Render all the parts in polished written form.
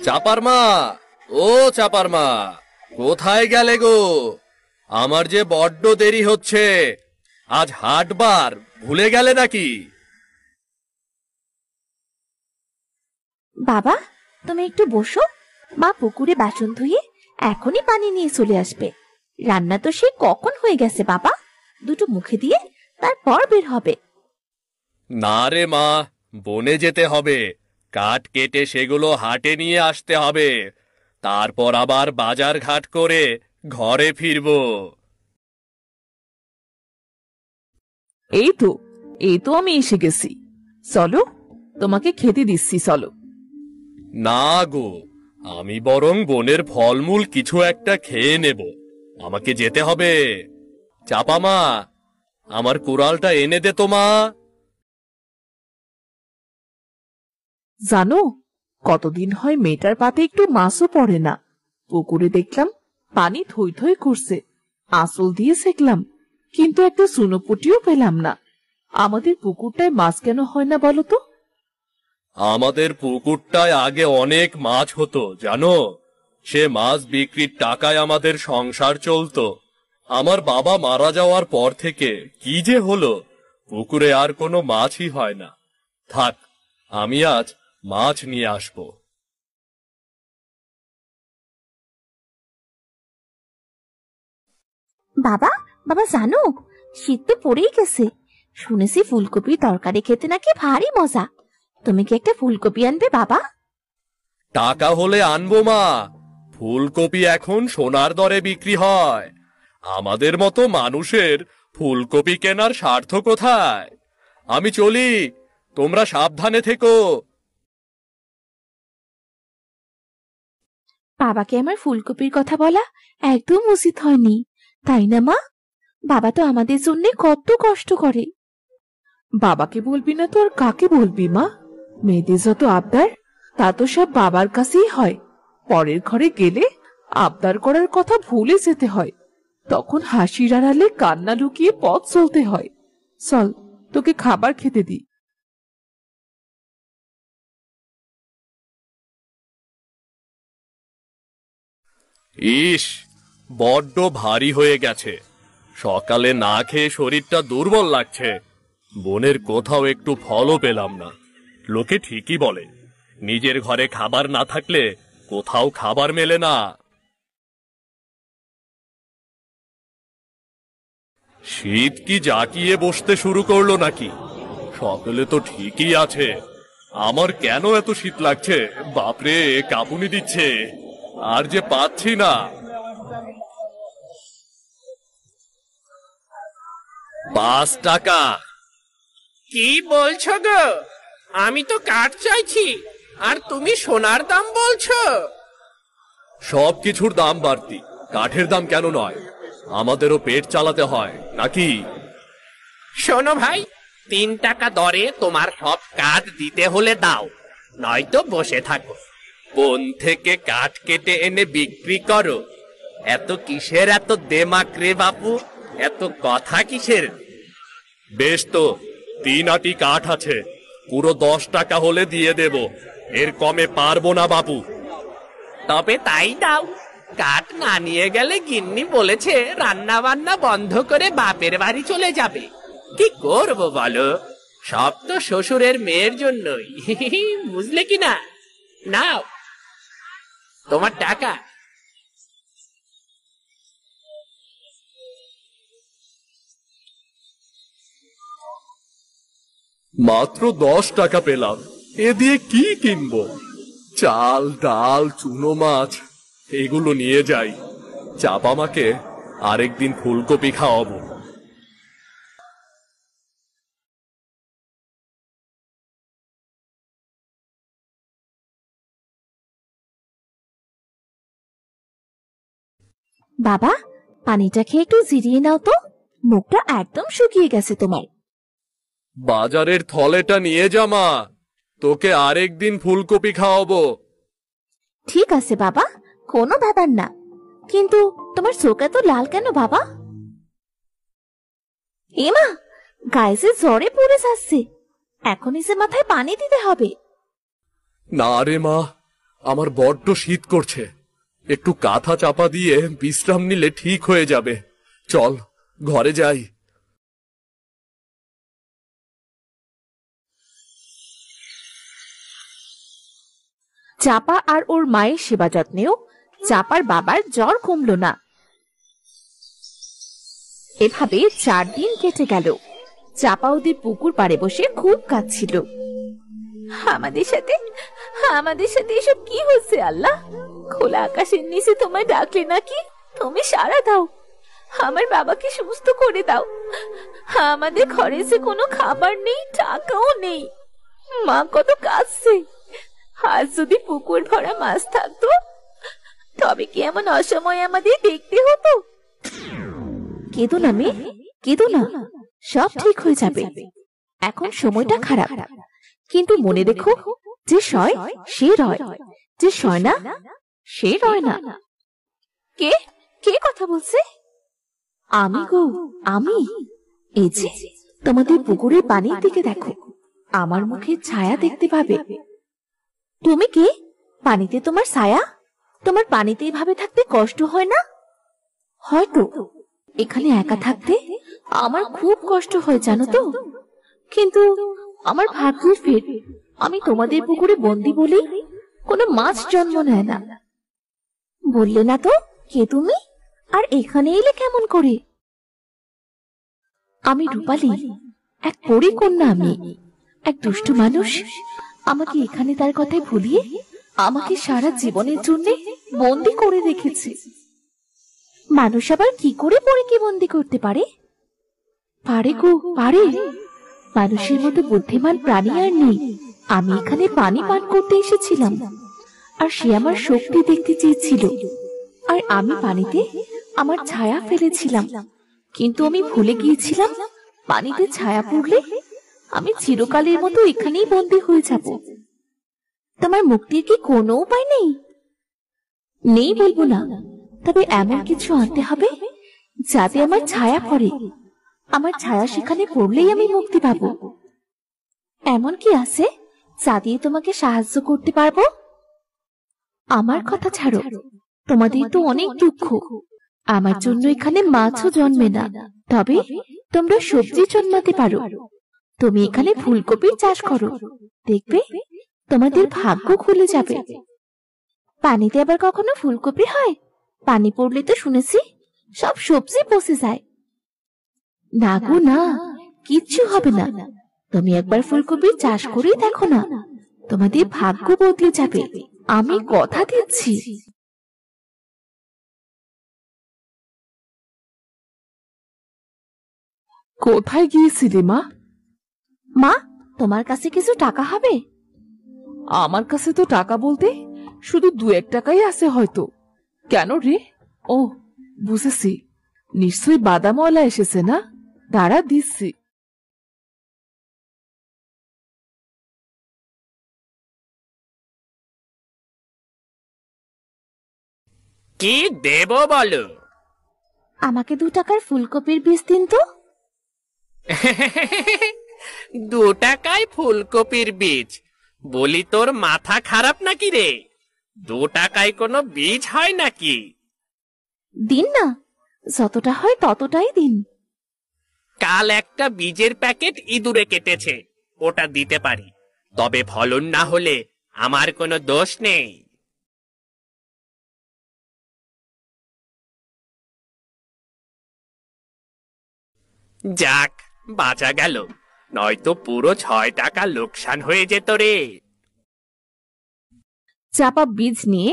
চাপার মা, ও চাপার মা, কোথায় গেলে গো? আমার যে বড্ড দেরি হচ্ছে। আজ হাটবার, ভুলে গেলে নাকি? বাবা, তুমি একটু বসো। মা পুকুরে বাসন ধুয়ে এখনই পানি নিয়ে চলে আসবে। রান্না তো সে কখন হয়ে গেছে বাবা, দুটো মুখে দিয়ে তারপর বের হবে। না রে মা, বনে যেতে হবে। কাঠ কেটে সেগুলো হাটে নিয়ে আসতে হবে। তারপর আবার বাজার ঘাট করে ঘরে ফিরবো। এই তো এই তো আমি এসে গেছি। চলো, তোমাকে খেতে দিচ্ছি, চলো। না গো, আমি বরং বনের ফলমূল কিছু একটা খেয়ে নেব। আমাকে যেতে হবে। চাপা মা, আমার কুড়ালটা এনে দে তো মা। জানো, কতদিন হয় মেয়েটার পাতে একটু মাছও পড়ে না। পুকুরে দেখলাম পানি থই থই করছে, আঁচল দিয়ে সেকলাম, কিন্তু একটা চুনোপুটিও পেলাম না। আমাদের পুকুরটায় মাছ কেন হয় না বলো তো? আমাদের পুকুরটায় আগে অনেক মাছ হতো জানো। সে মাছ বিক্রির টাকায় আমাদের সংসার চলতো। আমার বাবা মারা যাওয়ার পর থেকে কি যে হলো, পুকুরে আর কোনো মাছই হয় না। থাক, আমি আজ মাছ নিয়ে আসবো। বাবা, বাবা জানো, শীত তো পড়েই গেছে। শুনেছি ফুলকপির তরকারি খেতে নাকি ভারী মজা। তুমি কি একটা ফুলকপি আনবে বাবা? টাকা হলে আনবো মা। ফুলকপি এখন সোনার দরে বিক্রি হয়। আমাদের মতো মানুষের ফুলকপি কেনার স্বার্থ কোথায়? আমি চলি, তোমরা সাবধানে থেকো। বাবাকে আমার ফুলকপির কথা বলা একদম উচিত হয়নি, তাই না মা? বাবা তো আমাদের জন্য কত কষ্ট করে। বাবাকে বলবি না তো আর কাকে বলবি মা? মেয়েদের যত আবদার, তা তো সব বাবার কাছেই হয়। পরের ঘরে গেলে আবদার করার কথা ভুলে যেতে হয়। তখন হাসির আড়ালে কান্না লুকিয়ে পথ চলতে হয়। চল, তোকে খাবার খেতে দিই। ইস, বড্ড ভারী হয়ে গেছে। সকালে না খেয়ে শরীরটা দুর্বল লাগছে। বনের কোথাও একটু ফলও পেলাম না। লোকে ঠিকই বলে, নিজের ঘরে খাবার না থাকলে কোথাও খাবার মেলে না। শীত কি জাকিয়ে বসতে শুরু করলো নাকি? সকালে তো ঠিকই আছে। আমার কেন এত শীত লাগছে? বাপরে, কাঁপুনি দিচ্ছে। আর যে পাচ্ছি না। 5 টাকা। কি বলছো গো? আমি তো কাঠ চাইছি, আর তুমি সোনার দাম বলছো? সবকিছুর দাম বাড়তি, কাঠের দাম কেন নয়? আমাদেরও পেট চালাতে হয় নাকি? শোনো ভাই, 3 টাকা দরে তোমার সব কাঠ দিতে হলে দাও, নয়তো বসে থাকো। বন থেকে কাঠ কেটে এনে বিক্রি করো? এত কিসের এত দেমাক রে বাপু? এত কথা কিসের? বেশ তো, 3 আটি কাঠ আছে, পুরো 10 টাকা হলে দিয়ে দেব। এর কমে পারবো না বাপু। তবে তাই দাও। কাঠ না নিয়ে গেলে গিন্নি বলেছে রান্না বান্না বন্ধ করে বাপের বাড়ি চলে যাবে। কি করবো বলো? সব তো শ্বশুরের মেয়ের জন্যই। বুঝলে কি না? নাও তোমার টাকা। মাত্র 10 টাকা পেলাম, এ দিয়ে কি কিনবো? চাল, ডাল, চুনো মাছ এগুলো নিয়ে যাই। চাপা মাকে আরেকদিন ফুলকপি খাওয়াবো। বাবা, পানিটা খেয়ে একটু জিরিয়ে নাও তো। মুখটা একদম শুকিয়ে গেছে তোমার। বাজারের থলেটা নিয়ে যা মা, তোকে আরেকদিন ফুলকপি খাওয়াবো। ঠিক আছে বাবা, কোনো ব্যাপার না। কিন্তু তোমার চোখ এত লাল কেন বাবা? এমা, গায়ে যে জ্বরে পড়ে যাচ্ছে। এখনই যে মাথায় পানি দিতে হবে। না রে মা, আমার বড্ড শীত করছে, একটু কাঁথা চাপা দিয়ে বিশ্রাম নিলে ঠিক হয়ে যাবে। চল ঘরে যাই। চাপা আর ওর মায়ের সেবা যত্নেও চাপার বাবার জ্বর কমলো না। এভাবে 4 দিন কেটে গেল। চাপা ওদের পুকুর পাড়ে বসে খুব কাঁদছিল। আমাদের সাথে এসব কি হচ্ছে আল্লাহ? খোলা আকাশের নিচে তোমায় ডাকলে নাকি তুমি সাড়া দাও। আমার বাবাকে সুস্থ করে দাও। আমাদের ঘরে যে কোনো খাবার নেই, টাকাও নেই। মা কত কাঁদছে। আজ যদি পুকুর ভরা মাছ থাকতো তবে কি এমন অসময়ে আমাদের দেখতে হতো? কেঁদো না মেয়ে, কেঁদো না, সব ঠিক হয়ে যাবে। এখন সময়টা খারাপ, কিন্তু মনে রেখো, যে সয় সে রয়, যে সয় না সে রয় না। কে কে কথা বলছে? আমি গো, আমি। এই যে তোমাদের পুকুরের পানির দিকে দেখো, আমার মুখে ছায়া দেখতে পাবে। তুমি কে? পানিতে তোমার ছায়া? তোমার পানিতে এভাবে থাকতে কষ্ট হয় না? হয়তো এখানে একা থাকতে আমার খুব কষ্ট হয়, জানো তো। কিন্তু আমার ভাগ্যের ফের আমি তোমাদের পুকুরে বন্দি বলি কোনো মাছ জন্ম নেয় না। বললে না তো কে তুমি, আর এখানে এলে কেমন করে? আমি রূপালী, এক পরী কন্যা। আমি এক দুষ্ট মানুষ আমাকে এখানে তার কথায় ভুলিয়ে আমাকে সারা জীবনের জন্য বন্দি করে রেখেছে। মানুষ আবার কি করে পরীকে বন্দি করতে পারে? পারে গো, পারে। মানুষের মতো বুদ্ধিমান প্রাণী আর নেই। আমি এখানে পানি পান করতে এসেছিলাম, আর সে আমার শক্তি দেখতে চেয়েছিল, আর আমি পানিতে আমার ছায়া ফেলেছিলাম। কিন্তু আমি ভুলে গিয়েছিলাম পানিতে ছায়া পড়লে আমি চিরকালের মতো এখানেই বন্দি হয়ে যাব। তোমার মুক্তির কি কোনো উপায় নেই? নেই বলবো না, তবে এমন কিছু আনতে হবে যাতে আমার ছায়া পড়ে। আমার ছায়া সেখানে পড়লেই আমি মুক্তি পাবো। এমন কি আছে যা দিয়ে তোমাকে সাহায্য করতে পারবো? আমার কথা ছাড়ো, তোমাদের তো অনেক দুঃখ। আমার জন্য এখানে মাছও জন্মে না, তবে তোমরা সবজি জন্মাতে পারো। তুমি এখানে ফুলকপির চাষ করো, দেখবে তোমাদের ভাগ্য খুলে যাবে। পানিতে আবার কখনো ফুলকপি হয়? পানি পড়লে তো শুনেছি সব সবজি পচে যায়। না গো না, কিচ্ছু হবে না। তুমি একবার ফুলকপির চাষ করে দেখো না, তোমাদের ভাগ্য বদলে যাবে, আমি কথা দিচ্ছি। কোথায় গিয়েছিলে মা? মা, তোমার কাছে কিছু টাকা হবে? আমার কাছে তো টাকা বলতে শুধু 2-1 টাকাই আছে হয়তো। কেন রে? ও বুঝেছি, নিশ্চয়ই বাদামওয়ালা এসেছে না, দাঁড়া দিচ্ছি। কি দেব বলো? আমাকে 2 টাকার ফুলকপির বীজ দিন তো। 2 টাকায় ফুলকপির বীজ? বলি তোর মাথা খারাপ নাকি রে? 2 টাকায় কোনো বীজ হয় নাকি? দিন না, যতটা হয় ততটাই দিন। কাল একটা বীজের প্যাকেট ইঁদুরে কেটেছে, ওটা দিতে পারি, তবে ফলন না হলে আমার কোনো দোষ নেই। যাক, বাঁচা গেল, নয়তো পুরো 6 টাকা লোকসান হয়ে যেত রে। চাপা বীজ নিয়ে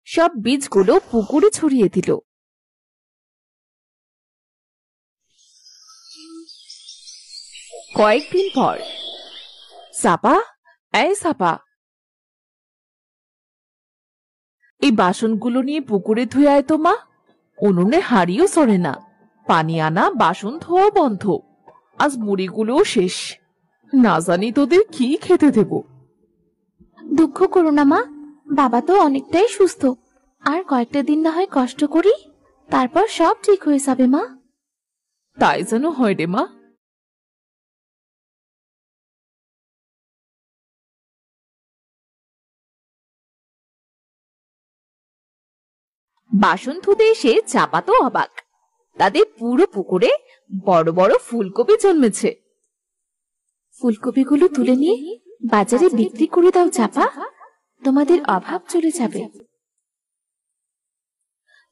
সব বীজগুলো পুকুরে ছড়িয়ে দিল। কয়েকদিন পর। সাপা, এই সাপা, এই বাসনগুলো নিয়ে পুকুরে ধুয়ে আয় তো মা। উনুনে হাঁড়িও সরে না, পানি আনা বাসন ধোয়া বন্ধ। আজ মুড়িগুলোও শেষ, না জানি তোদের কি খেতে দেব। দুঃখ করো না মা, বাবা তো অনেকটাই সুস্থ। আর কয়েকটা দিন না হয় কষ্ট করি, তারপর সব ঠিক হয়ে যাবে মা। তাই যেন হয় রে মা। বাসন ধুতে এসে চাপা তো অবাক, তাদের পুরো পুকুরে বড় বড় ফুলকপি জন্মেছে। ফুলকপিগুলো তুলে নিয়ে বাজারে বিক্রি করে দাও চাপা, তোমাদের অভাব চলে যাবে।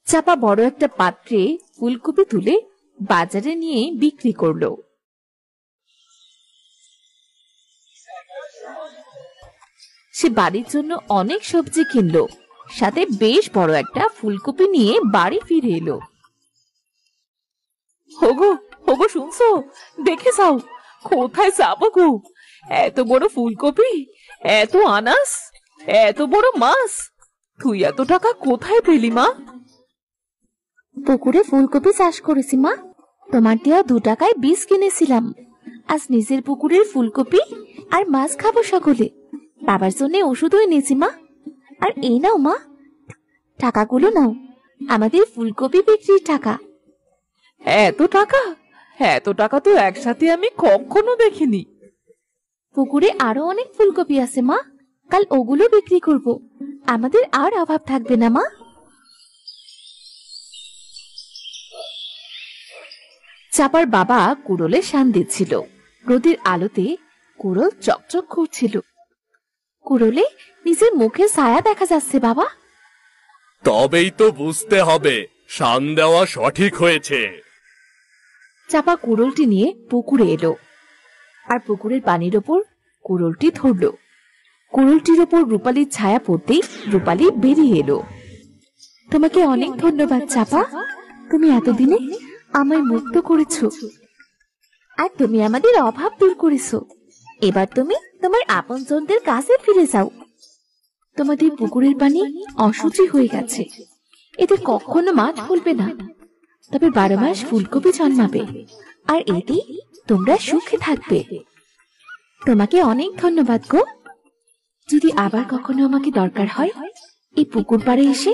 চাপা বড় একটা পাত্রে ফুলকপি তুলে বাজারে নিয়ে বিক্রি করলো। সে বাড়ির জন্য অনেক সবজি কিনলো, সাথে বেশ বড় একটা ফুলকপি নিয়ে বাড়ি ফিরে এলো। ওগো ওগো, শুনছো? দেখে যাও, কোথায় যাবো গো? এত বড় ফুলকপি, এত আনাস, এত বড় মাছ, তুই এত টাকা কোথায় পেলি মা? পুকুরে ফুলকপি চাষ করেছি মা, তোমার দেওয়া 2 টাকায় বীজ কিনেছিলাম। আজ নিজের পুকুরের ফুলকপি আর মাছ খাবো সকলে। বাবার জন্য ওষুধও এনেছি মা। আর এই নাও মা, টাকাগুলো নাও, আমাদের ফুলকপি বিক্রির টাকা। এত টাকা? এত টাকা তো একসাথে আমি কখনো দেখিনি। পুকুরে আরো অনেক ফুলকপি আছে মা, কাল ওগুলো বিক্রি করব, আমাদের আর অভাব থাকবে না মা। চাপার বাবা কুড়োলে শান দিচ্ছিল। রোদের আলোতে কুড়োল চকচক করছিল। কুড়োলে নিজের মুখে ছায়া দেখা যাচ্ছে বাবা। তবেই তো বুঝতে হবে শান দেওয়া সঠিক হয়েছে। চাপা কুড়োলটি নিয়ে পুকুরে এলো, আর পুকুরের পানির ওপর কুড়োলটি ধরল। কুড়োলটির ওপর রূপালীর ছায়া পড়তেই রূপালী বেরিয়ে এলো। তোমাকে অনেক ধন্যবাদ চাপা, তুমি এতদিনে আমায় মুক্ত করেছো, আর তুমি আমাদের অভাব দূর করেছো। এবার তুমি তোমার আপনজনদের কাছে ফিরে যাও। তোমাদের পুকুরের পানি অশুচি হয়ে গেছে, এতে কখনো মাছ ফলবে না, তবে 12 মাস ফুলকপি জন্মাবে, আর এতে তোমরা সুখে থাকবে। তোমাকে অনেক ধন্যবাদ গো। যদি আবার কখনো আমাকে দরকার হয়, এই পুকুর পাড়ে এসে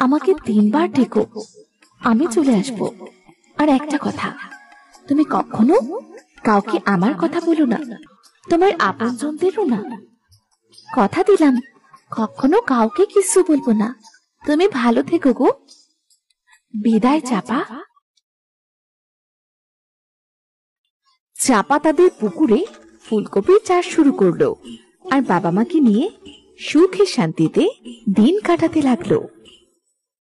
আমাকে 3 বার ডেকো, আমি চলে আসব। আর একটা কথা, তুমি কখনো কাউকে আমার কথা বলো না, তোমার আপনজনদেরও না। কথা দিলাম কখনো কাউকে কিছু বলবো না। তুমি ভালো থেকো গো। বিদায় চাপা। চাপা তাদের পুকুরে ফুলকপির চাষ শুরু করলো, আর বাবা মাকে নিয়ে সুখে শান্তিতে দিন কাটাতে লাগলো।